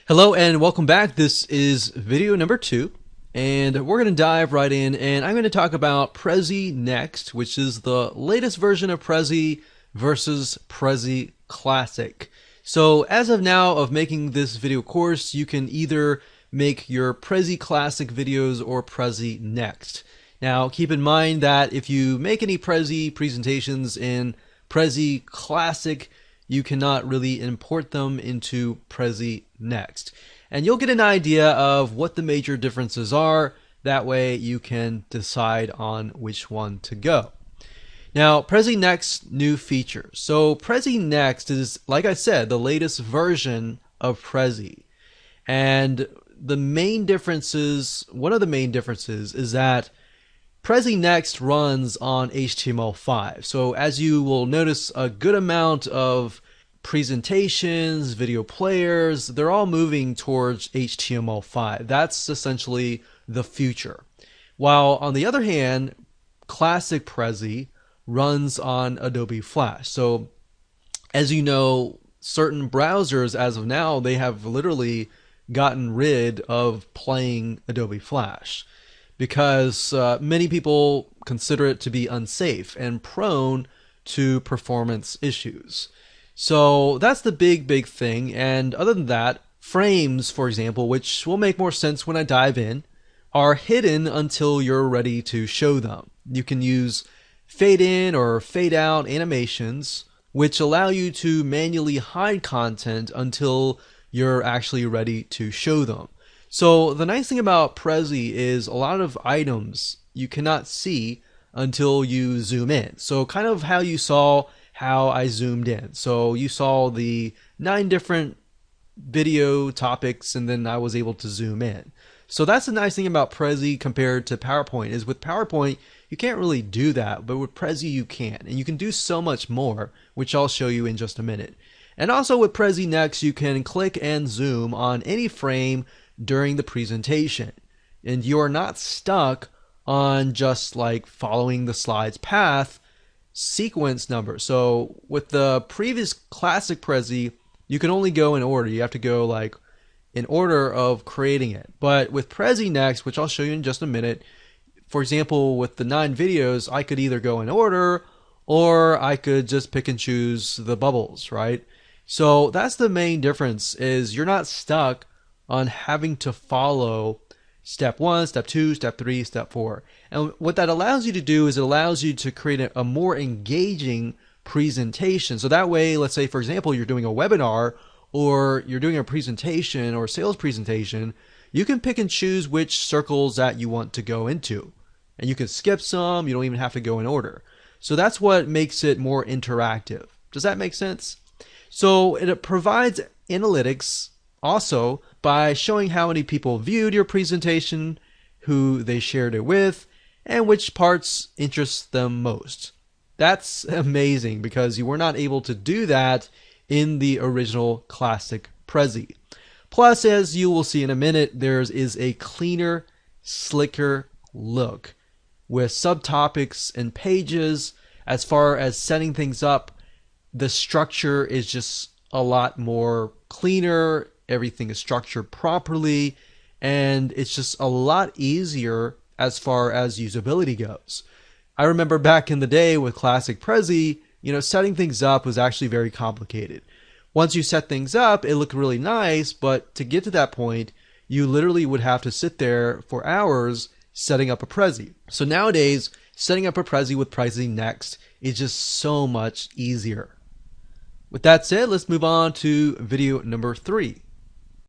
Hello and welcome back. This is video number 2 and we're going to dive right in and I'm going to talk about Prezi Next, which is the latest version of Prezi versus Prezi Classic. So as of now of making this video course, you can either make your Prezi Classic videos or Prezi Next. Now keep in mind that if you make any Prezi presentations in Prezi Classic, you cannot really import them into Prezi Next. And you'll get an idea of what the major differences are. That way you can decide on which one to go. Now, Prezi Next new features. So Prezi Next is, like I said, the latest version of Prezi. And the main differences, one of the main differences is that Prezi Next runs on HTML5. So as you will notice, a good amount of presentations, video players, they're all moving towards HTML5. That's essentially the future. While on the other hand, Classic Prezi runs on Adobe Flash. So as you know, certain browsers as of now, they have literally gotten rid of playing Adobe Flash, because many people consider it to be unsafe and prone to performance issues. So that's the big thing. And other than that, frames, for example, which will make more sense when I dive in, are hidden until you're ready to show them. You can use fade in or fade out animations, which allow you to manually hide content until you're actually ready to show them. So the nice thing about Prezi is a lot of items you cannot see until you zoom in. So kind of how you saw how I zoomed in. So you saw the 9 different video topics and then I was able to zoom in. So that's the nice thing about Prezi compared to PowerPoint, is with PowerPoint you can't really do that, but with Prezi you can. And you can do so much more, which I'll show you in just a minute. And also with Prezi Next, you can click and zoom on any frame during the presentation, and you are not stuck on just like following the slide's path sequence number. So with the previous Classic Prezi, you can only go in order. You have to go like in order of creating it. But with Prezi Next, which I'll show you in just a minute, for example, with the 9 videos, I could either go in order or I could just pick and choose the bubbles, right? So that's the main difference, is you're not stuck on having to follow step 1, step 2, step 3, step 4. And what that allows you to do is it allows you to create a more engaging presentation. So that way, let's say, for example, you're doing a webinar or you're doing a presentation or a sales presentation, you can pick and choose which circles that you want to go into. And you can skip some, you don't even have to go in order. So that's what makes it more interactive. Does that make sense? So it provides analytics also by showing how many people viewed your presentation, who they shared it with, and which parts interest them most. That's amazing because you were not able to do that in the original Classic Prezi. Plus, as you will see in a minute, there is a cleaner, slicker look with subtopics and pages. As far as setting things up, the structure is just a lot more cleaner. Everything is structured properly, and it's just a lot easier as far as usability goes. I remember back in the day with Classic Prezi, setting things up was actually very complicated. Once you set things up, it looked really nice, but to get to that point, you literally would have to sit there for hours setting up a Prezi. So nowadays, setting up a Prezi with Prezi Next is just so much easier. With that said, let's move on to video number 3.